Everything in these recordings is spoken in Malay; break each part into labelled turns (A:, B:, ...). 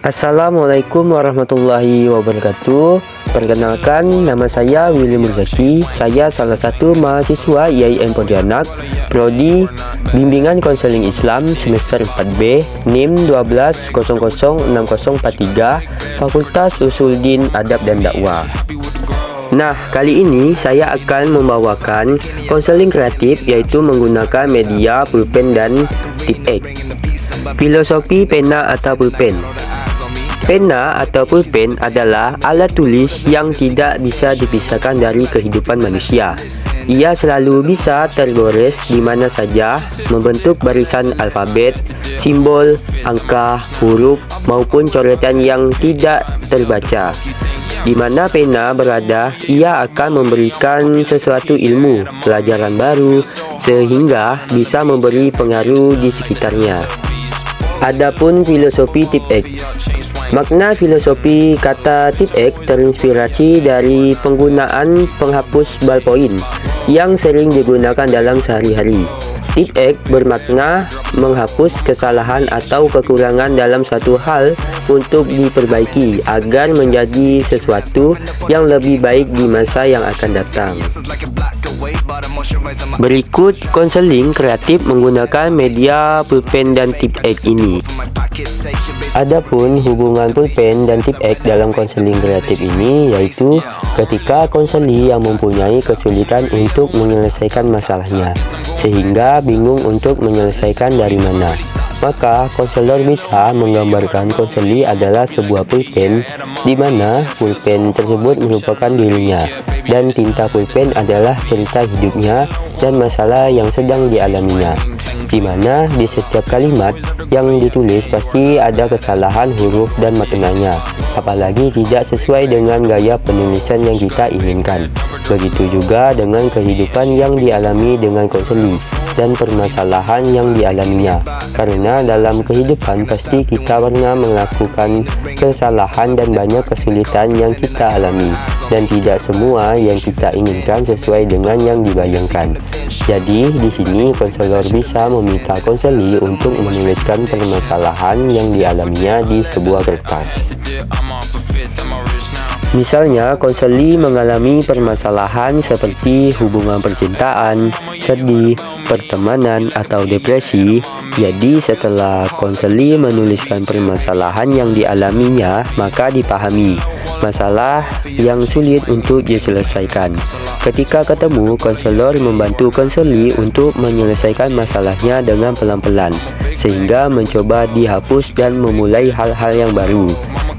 A: Assalamualaikum warahmatullahi wabarakatuh. Perkenalkan, nama saya Willy Murzaki. Saya salah satu mahasiswa IAIN Pontianak, Prodi Bimbingan Konseling Islam semester 4B, NIM 12006043, Fakultas Usuluddin Adab dan Dakwah. Nah, kali ini saya akan membawakan konseling kreatif, yaitu menggunakan media pulpen dan tip-ek. Filosofi pena atau pulpen. Pena atau pulpen adalah alat tulis yang tidak bisa dipisahkan dari kehidupan manusia. Ia selalu bisa tergores di mana saja, membentuk barisan alfabet, simbol, angka, huruf, maupun coretan yang tidak terbaca. Di mana pena berada, ia akan memberikan sesuatu ilmu, pelajaran baru, sehingga bisa memberi pengaruh di sekitarnya. Adapun filosofi tip-ek. Makna filosofi kata tip-ek terinspirasi dari penggunaan penghapus ballpoint yang sering digunakan dalam sehari-hari. Tip-ek bermakna menghapus kesalahan atau kekurangan dalam suatu hal untuk diperbaiki agar menjadi sesuatu yang lebih baik di masa yang akan datang. Berikut konseling kreatif menggunakan media pulpen dan tip-ek ini. Adapun hubungan pulpen dan tip-ek dalam konseling kreatif ini yaitu ketika konseli yang mempunyai kesulitan untuk menyelesaikan masalahnya sehingga bingung untuk menyelesaikan dari mana, maka konselor bisa menggambarkan konseli adalah sebuah pulpen di mana pulpen tersebut merupakan dirinya dan tinta pulpen adalah cerita hidupnya dan masalah yang sedang dialaminya, di mana di setiap kalimat yang ditulis pasti ada kesalahan huruf dan maknanya, apalagi tidak sesuai dengan gaya penulisan yang kita inginkan. Begitu juga dengan kehidupan yang dialami dengan konseli dan permasalahan yang dialaminya, karena dalam kehidupan pasti kita pernah melakukan kesalahan dan banyak kesulitan yang kita alami, dan tidak semua yang kita inginkan sesuai dengan yang dibayangkan. Jadi di sini konselor bisa meminta konseli untuk menuliskan permasalahan yang dialaminya di sebuah kertas. Misalnya, konseli mengalami permasalahan seperti hubungan percintaan, sedih, pertemanan, atau depresi. Jadi setelah konseli menuliskan permasalahan yang dialaminya, maka dipahami masalah yang sulit untuk diselesaikan. Ketika ketemu, konselor membantu konseli untuk menyelesaikan masalahnya dengan pelan-pelan, sehingga mencoba dihapus dan memulai hal-hal yang baru.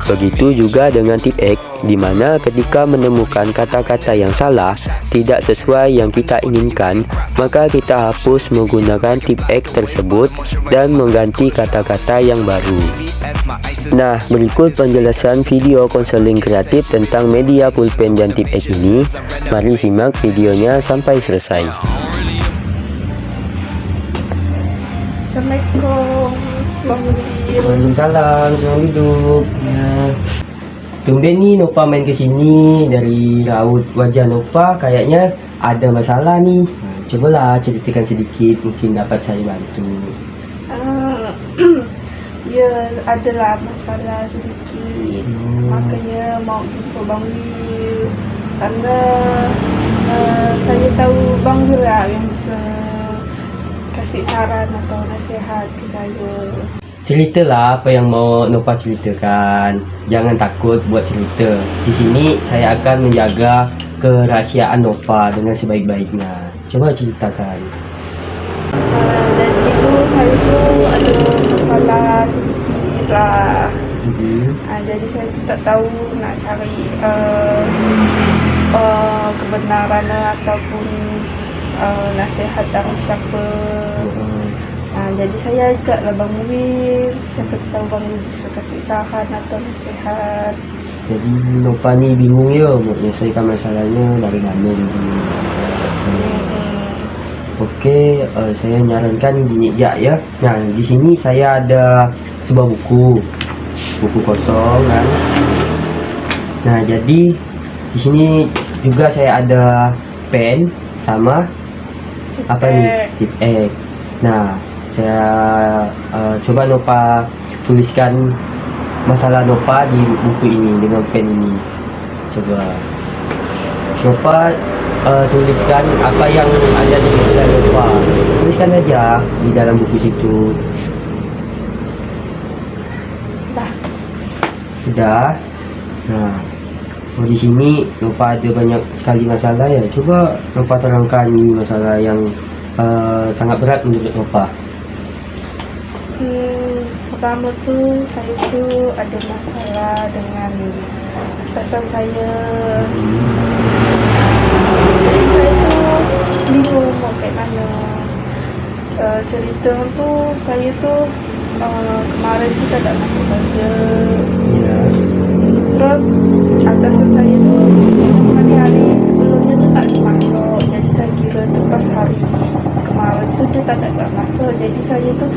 A: Begitu juga dengan tip-ek, di mana ketika menemukan kata-kata yang salah, tidak sesuai yang kita inginkan, maka kita hapus menggunakan tip-ek tersebut dan mengganti kata-kata yang baru. Nah, berikut penjelasan video konseling kreatif tentang media pulpen dan tip-ek ini. Mari simak videonya sampai selesai.
B: Assalamualaikum.
A: Waalaikumsalam, selamat hidup. Ya. Tumben nih Nova main kesini, dari raut wajah Nova kayaknya ada masalah nih. Cobalah ceritakan sedikit, mungkin dapat saya bantu.
B: Ya, adalah masalah sedikit, makanya mau jumpa Bang Wil, karena saya tahu Bang Wil lah yang bisa kasih saran atau nasihat ke saya.
A: Ceritalah apa yang mau Nova ceritakan. Jangan takut buat cerita. Di sini saya akan menjaga kerahasiaan Nova dengan sebaik-baiknya. Coba ceritakan.
B: Dan itu saya tuh ada masalah sedikit lah. Jadi saya tuh tak tahu nak cari kebenaran ataupun nasihat dari siapa. Jadi saya ajaklah Bang Wil, siapa tahu Bang Wil bisa kasih saran atau nasihat.
A: Jadi Nova ni bingung ya mau menyelesaikan masalahnya dari mana dulu. Oke, saya nyarankan gini ya. Nah, di sini saya ada sebuah buku kosong kan. Nah, jadi di sini juga saya ada pen sama apa nih, tip-ek. Nah, saya coba Nova tuliskan masalah Nova di buku ini dengan pen ini. Coba Nova tuliskan apa yang ada di pikiran Nova. Tuliskan aja di dalam buku situ. Sudah. Nah, di sini Nova ada banyak sekali masalah ya. Coba Nova terangkan ini masalah yang sangat berat menurut Nova.
B: Pertama tuh saya tuh ada masalah dengan atasan saya. Saya tuh bingung mau kayak mana. Cerita tuh saya tuh kemarin tuh tak ada masuk kerja. Terus atasan saya tuh hari-hari sebelumnya tuh tak ada masuk. Jadi saya kira tuh pas hari kemarin tuh dia tak ada masuk. Jadi saya tuh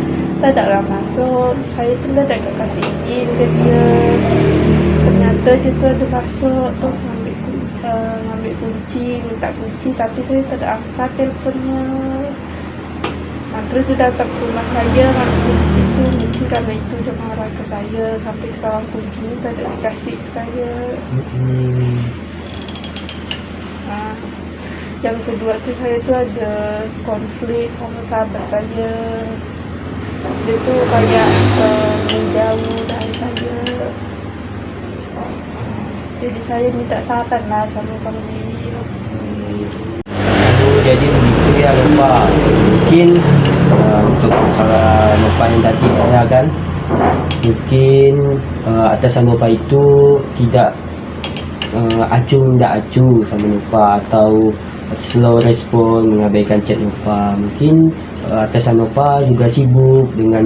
B: tak ada masuk. Saya tuh tak ada kasih izin ke dia. Ternyata dia tuh ada masuk. Terus ngambil kunci, minta kunci, tapi saya tak ada angkat teleponnya. Terus dia datang ke rumah saya, ngambil kunci itu. Mungkin karena itu dia marah ke saya. Sampai sekarang kunci ini tak ada dikasih ke saya. Yang kedua tuh saya tuh ada konflik sama sahabat saya. Dia tuh kayak menjauh dari saya. Jadi saya minta saran lah sama kamu ini.
A: Jadi begitu ya Nova. Mungkin untuk masalah Nova yang tadi ya kan, mungkin atasan Nova itu tidak acuh sama Nova, atau slow respon, mengabaikan chat Nova. Mungkin atasan Nova juga sibuk dengan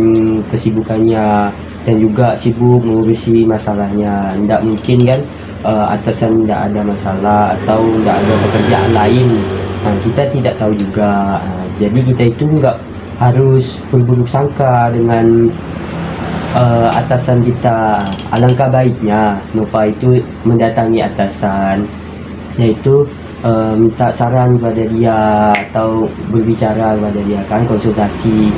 A: kesibukannya dan juga sibuk mengurusi masalahnya. Tidak mungkin kan atasan tidak ada masalah atau tidak ada pekerjaan lain. Kita tidak tahu juga. Jadi kita itu nggak harus berburuk sangka dengan atasan kita. Alangkah baiknya Nova itu mendatangi atasan, yaitu minta saran kepada dia atau berbicara kepada dia kan, konsultasi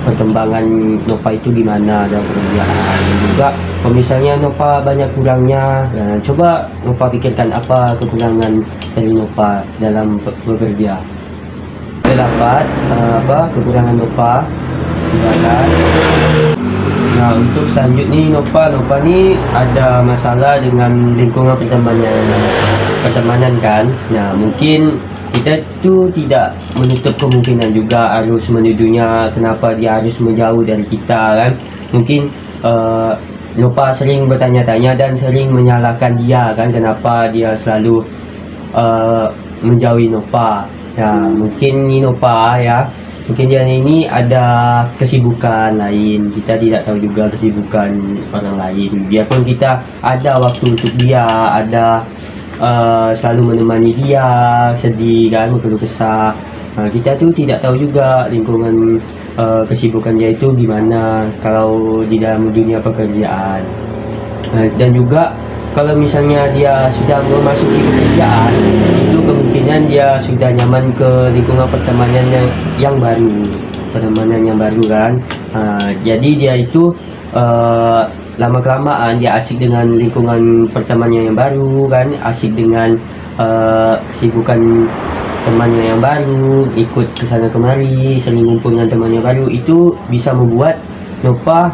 A: perkembangan Nova itu gimana dalam pekerjaan. Dan juga kalau misalnya Nova banyak kurangnya, coba Nova pikirkan apa kekurangan dari Nova dalam bekerja. Dapat kekurangan Nova silakan. Nah, untuk selanjutnya Nova ni ada masalah dengan lingkungan pertemanan kan. Nah, mungkin kita tu tidak menutup kemungkinan juga harus menuduhnya kenapa dia harus menjauh dari kita kan. Mungkin Nova sering bertanya-tanya dan sering menyalahkan dia kan, kenapa dia selalu menjauhi Nova. Ya, mungkin ni Nova ya, mungkin dia ini ada kesibukan lain. Kita tidak tahu juga kesibukan orang lain. Biarpun kita ada waktu untuk dia, ada selalu menemani dia sedih kan, berkeluh kesah. Kita tu tidak tahu juga lingkungan kesibukan dia itu gimana kalau di dalam dunia pekerjaan. Dan juga kalau misalnya dia sudah memasuki pekerjaan, itu kemungkinan dia sudah nyaman ke lingkungan pertemanan yang baru kan. Jadi dia itu lama-kelamaan dia asik dengan lingkungan pertemanan yang baru kan, asik dengan kesibukan temannya yang baru, ikut kesana kemari, sering ngumpul dengan temannya baru. Itu bisa membuat Nova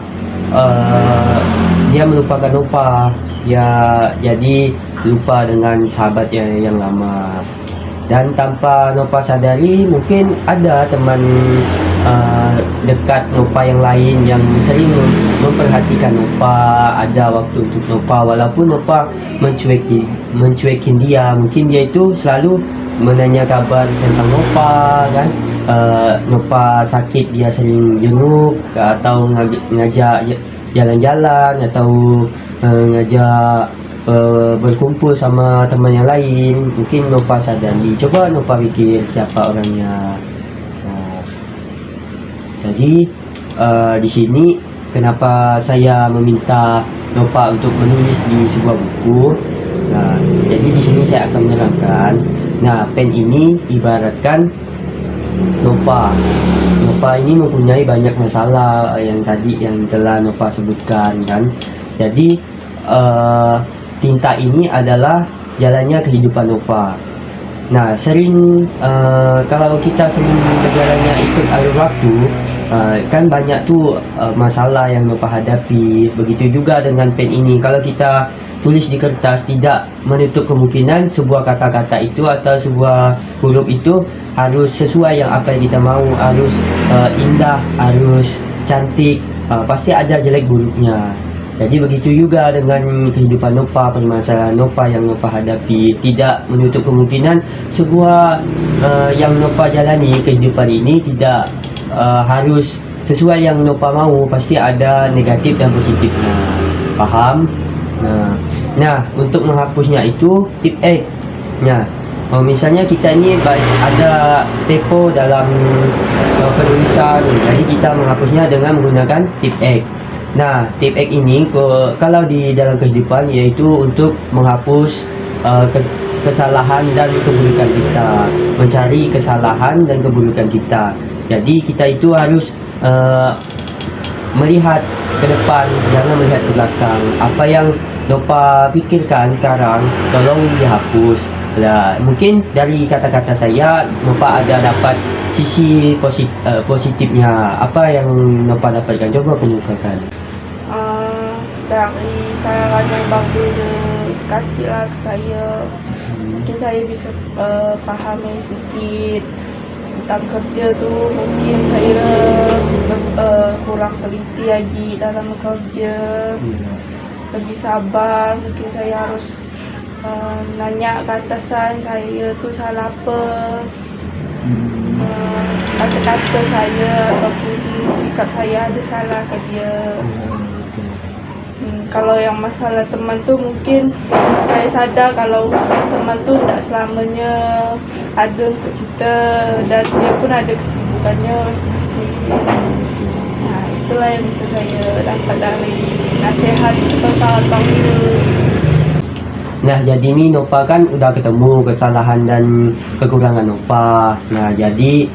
A: dia melupakan Nova. Ya, jadi lupa dengan sahabatnya yang lama. Dan tanpa Nova sadari, mungkin ada teman dekat Nova yang lain yang sering memperhatikan Nova, ada waktu untuk Nova, walaupun Nova mencuekin dia. Mungkin dia itu selalu menanya kabar tentang Nova kan. Nova sakit, dia sering jenguk atau ngajak jalan-jalan atau ngajak berkumpul sama teman yang lain. Mungkin Nova sadari. Coba Nova pikir siapa orangnya. Jadi di sini kenapa saya meminta Nova untuk menulis di sebuah buku. Jadi di sini saya akan menerangkan. Pen ini ibaratkan Nova. Nova ini mempunyai banyak masalah yang tadi yang telah Nova sebutkan kan. Jadi tinta ini adalah jalannya kehidupan Nova. Nah, kalau kita sering berjalannya ikut alur waktu, kan banyak tuh masalah yang Nova hadapi. Begitu juga dengan pen ini. Kalau kita tulis di kertas, tidak menutup kemungkinan sebuah kata-kata itu atau sebuah huruf itu harus sesuai yang apa yang kita mau, harus indah, harus cantik. Pasti ada jelek buruknya. Jadi begitu juga dengan kehidupan Nova, permasalahan Nova yang Nova hadapi. Tidak menutup kemungkinan sebuah yang Nova jalani, kehidupan ini tidak harus sesuai yang Nova mau. Pasti ada negatif dan positifnya. Paham? Nah, untuk menghapusnya itu tip X. Nah, misalnya kita ini ada typo dalam penulisan, jadi kita menghapusnya dengan menggunakan tip X. Nah, tip X ini kalau di dalam kehidupan yaitu untuk menghapus kesalahan dan keburukan kita, mencari kesalahan dan keburukan kita. Jadi kita itu harus melihat ke depan, jangan melihat ke belakang. Apa yang Nova pikirkan sekarang tolong dihapus. Mungkin dari kata-kata saya Nova ada dapat sisi positifnya. Apa yang Nova dapatkan? Coba kemukakan.
B: Dari saran yang bagus kasihlah ke saya, mungkin saya bisa pahami sedikit tentang kerja tu. Mungkin saya kurang teliti lagi dalam kerja, lebih sabar. Mungkin saya harus nanya ke atasan saya tu salah apa, kata-kata saya ataupun sikap saya ada salah ke dia. Kalau yang masalah teman tu mungkin saya sadar kalau teman tu tak selamanya ada untuk kita dan dia pun ada kesibukannya masing-masing. Nah, itulah yang bisa saya dapat dari nasihat tentang Bang Will.
A: Nah, jadi ni Nova kan udah ketemu kesalahan dan kekurangan Nova. Nah, jadi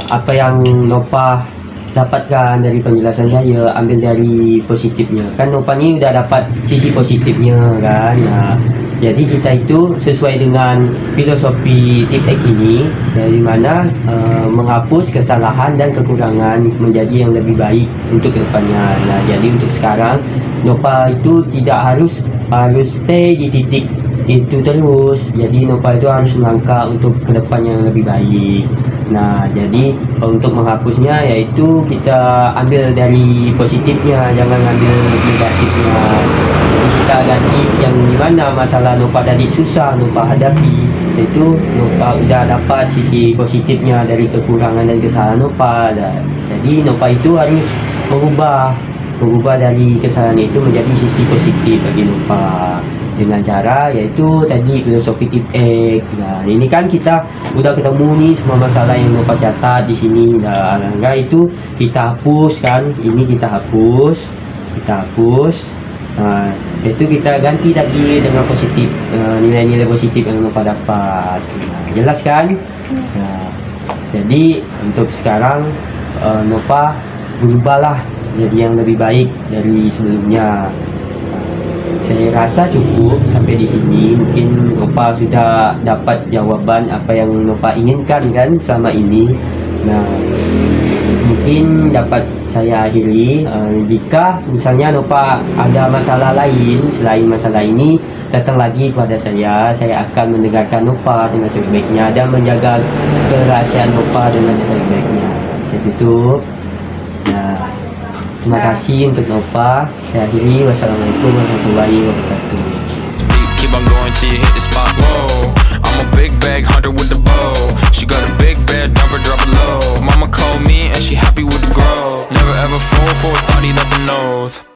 A: apa yang Nova dapatkan dari penjelasan saya, ambil dari positifnya. Kan Nova ni udah dapat sisi positifnya kan. Nah, jadi kita itu sesuai dengan filosofi tip X ini, dari mana menghapus kesalahan dan kekurangan menjadi yang lebih baik untuk kedepannya. Nah, jadi untuk sekarang Nova itu tidak harus stay di titik itu terus. Jadi Nova itu harus melangkah untuk kedepan yang lebih baik. Nah, jadi untuk menghapusnya yaitu kita ambil dari positifnya, jangan ambil negatifnya. Jadi kita ganti yang dimana masalah Nova tadi susah Nova hadapi, itu Nova udah dapat sisi positifnya dari kekurangan dan kesalahan Nova. Jadi Nova itu harus mengubah dari kesalahan itu menjadi sisi positif bagi Nova dengan cara yaitu tadi filosofi tip X. Nah, ini kan kita udah ketemu nih semua masalah yang Nova catat di sini. Nah, itu kita hapus kan, ini kita hapus. Nah, itu kita ganti lagi dengan positif, nilai-nilai positif yang Nova dapat. Nah, jelas kan? Nah, jadi untuk sekarang Nova berubahlah jadi yang lebih baik dari sebelumnya. Saya rasa cukup sampai di sini. Mungkin Nova sudah dapat jawaban apa yang Nova inginkan kan selama ini. Nah, mungkin dapat saya akhiri. Jika misalnya Nova ada masalah lain selain masalah ini, datang lagi kepada saya akan mendengarkan Nova dengan sebaik-baiknya dan menjaga kerahasiaan Nova dengan sebaik-baiknya. Saya tutup. Nah, terima kasih untuk Nova. Saya akhiri. Wassalamualaikum warahmatullahi wabarakatuh.
C: Keep on going till you hit the spot. Whoa, I'm a big bag hunter with the bow. She got a big bed, never drop it low. Mama called me and she happy with the grow. Never ever fall for a thotty, that's a nose.